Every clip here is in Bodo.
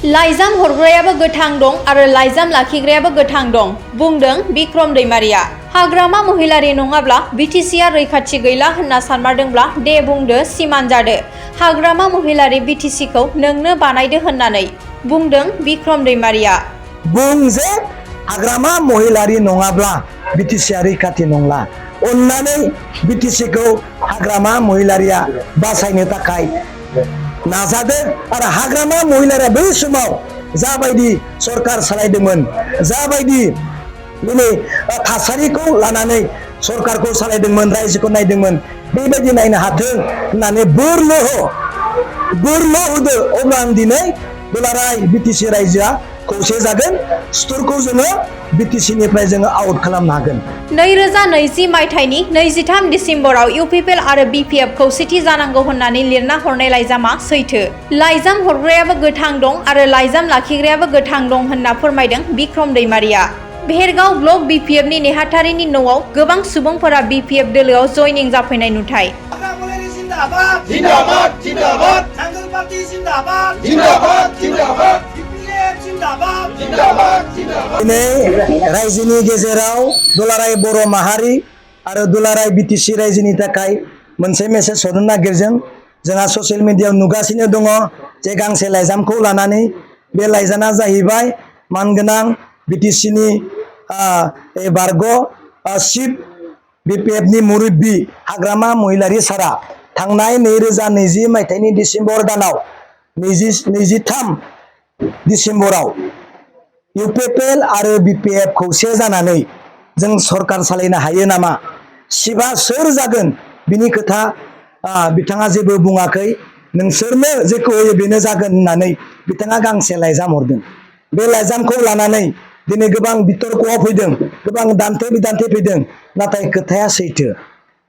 लाइजाम हरग्रायाबो गोथां दं आरो लाइजाम लाखिग्रायाबो गोथां दं, बुंदों बिक्रम दैमारिया। हाग्रामा महिलारि नङाब्ला बिटिसिआ रैखाथि गैला होनना सानमारदोंब्ला दे बुंदो सिमान जादो। हाग्रामा महिलारि बिटिसिखौ नोंनो बानायदो होननानै, बुंदों बिक्रम दैमारिया। बुं जे हाग्रामा महिलारि नङाब्ला बिटिसिआ रैखाथि नंला। अन्नानै बिटिसिखौ हाग्रामा महिलारिया बासायनो थाखाय नाजादो आरो हाग्रामा महिलारिया बै समाव जाबायदि सरकार सालायदोंमोन, जाबायदि दिनै थासारिखौ लानानै सरकारखौ सालायदोंमोन, रायजोखौ नायदोंमोन, बेबायदि नायनो हाथों होननानै बोरल' होदो। अब्ला दिनै दुलाराय बिटिसि रायजोआ खौसे जागोन, सुथुरखौ जोङो बिटिसिनिफ्राय जोङो आउट खालामनो हागोन। 2020 मायथाइनि 23 दिसेम्बराव इउपिपिएल आरो बिपिएफ खौसेथि जानांगौ होननानै लिरना हरनाय लाइजामा सैथो। लाइजाम हरग्रायाबो गोथां दं आरो लाइजाम लाखिग्रायाबो गोथां दं होनना फोरमायदों बिक्रम दैमारिया। भेरगाव ब्लक बिपिएफनि नेहाथारिनि न'आव गोबां सुबुंफोरा बिपिएफ दोलोआव जयनिं जाफैनाय नुथाय। दिनै रायजोनि गेजेराव दुलाराय बर' माहारि आरो दुलाराय बिटिसि रायजोनि थाखाय मोनसे मेसेज हरनो नागिरदों। जोंहा ससियेल मिडियायाव नुगासिनो दङ जे गांसे लाइजामखौ लानानै, बे लाइजामा जाहैबाय मानगोनां बिटिसिनि बारग' चिफ बिपिएफनि मुरब्बी हाग्रामा महिलारि सारा थांनाय 2020 मायथाइनि डिसेम्बर दानाव 23 दिसेम्बराव इउपिपिएल आरो बिपिएफ खौसे जानानै जों सरकार सालायनो हायो नामा? सिबा सोर जागोन बिनि खोथा बिथाङा जेबो बुङाखै। नोंसोरनो जेखौ होयो बेनो जागोन होननानै बिथाङा गांसे लाइजाम हरदों। बे लाइजामखौ लानानै दिनै गोबां बितर्कआव फैदों, गोबां दान्थे बिदान्थे फैदों। नाथाय खोथाया सैथो।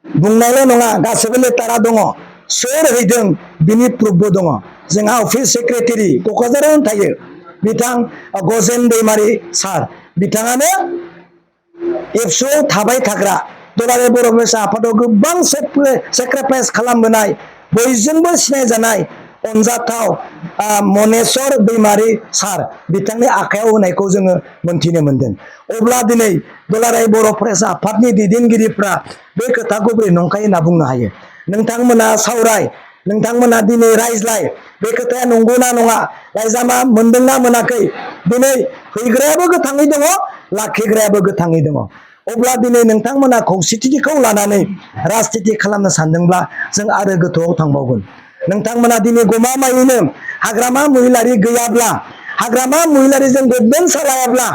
बुंनायल' नङा, गासैबो लेटारा दङ। सोर हैदों बिनि प्रुफबो दङ। जोंहा अफिस सेक्रेटारि क'क्राझारावनो थायो, बिथां गजेन दैमारि सार, बिथाङानो एबसुआव थाबाय थाग्रा, दुलाराय बर' फरायसा आफादाव गोबां सेक्रिफाइस खालामबोनाय, बयजोंबो सिनायजानाय अनजाथाव मनेस्वर दैमारि सार, बिथांनि आखायाव होनायखौ जोङो मोनथिनो मोनदों। अब्ला दिनै दुलाराय बर' फरायसा आफादनि दैदेनगिरिफ्रा बे खोथाखौ बोरै नंखाय होनना बुंनो हायो? नोंथांमोना सावराय, नोंथांमोना दिनै रायज्लाय, बे खोथाया नंगौना नङा, लाइजामा मोनदोंना मोनाखै? दिनै हैग्रायाबो गोथाङै दङ, लाखिग्रायाबो गोथाङै दङ। अब्ला दिनै नोंथांमोना खौसेथिखौ लानानै राजनिति खालामनो सानदोंब्ला जों आरो गोथौआव थांबावगोन। नोंथांमोना दिनै गमामायैनो हाग्रामा महिलारि गैयाब्ला, हाग्रामा महिलारिजों गभर्नमेन्ट सालायाब्ला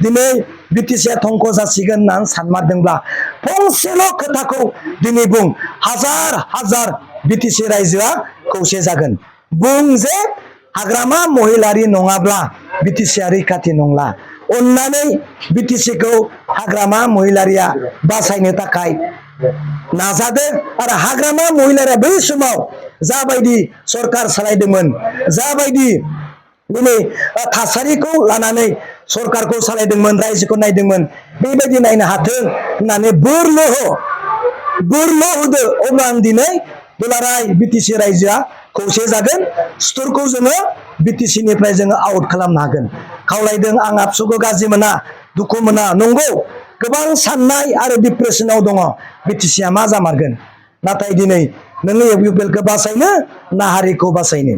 दिनै बिटिसिआ धंख जासिगोन होननानै सानमारदोंब्ला फंसेल' खोथाखौ दिनै बुं, हाजार हाजार बिटिसि रायजोआ खौसे जागोन। बुं जे हाग्रामा महिलारि नङाब्ला बिटिसिआ रैखाथि नंला। अन्नानै बिटिसिखौ हाग्रामा महिलारिया बासायनो थाखाय नाजादो आरो हाग्रामा महिलारिया बै समाव जाबायदि सरकार सालायदोंमोन, जाबायदि दिनै थासारिखौ लानानै सरकारखौ सालायदोंमोन, रायजोखौ नायदोंमोन, बेबायदि नायनो हाथों होननानै बोरल' होदो। अब्ला दिनै दुलाराय बिटिसि रायजोआ खौसे जागोन, सुथुरखौ जोङो बिटिसिनिफ्राय जोङो आउट खालामनो हागोन। खावलायदों, आं आबसुखौ गाज्रि मोना, दुखु मोना। नंगौ, गोबां साननाय आरो डिप्रेसनाव दङ बिटिसिआ मा जामारगोन। नाथाय दिनै नोङो इउपिपिएलखौ बासायनो ना हारिखौ बासायनो?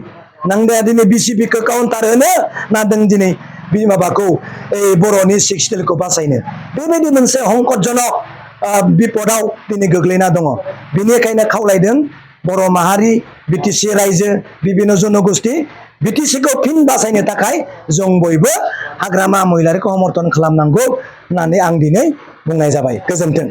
नों दा दिनै बिसिपिखौ काउन्टार होनो ना नों दिनै बे माबाखौ बर'नि सिक्सटेलखौ बासायनो? बेबायदि मोनसे हंकटजनक बिपदआव दिनै गोग्लैना दङ। बेनिखायनो खावलायदों बर' माहारि, बिटिसि रायजो, बिभिन्न जनगोष्ठी, बिटिसिखौ फिन बासायनो थाखाय जों बयबो हाग्रामा महिलारिखौ समर्थन खालामनांगौ होननानै आं दिनै बुंनाय जाबाय। गोजोन्थों।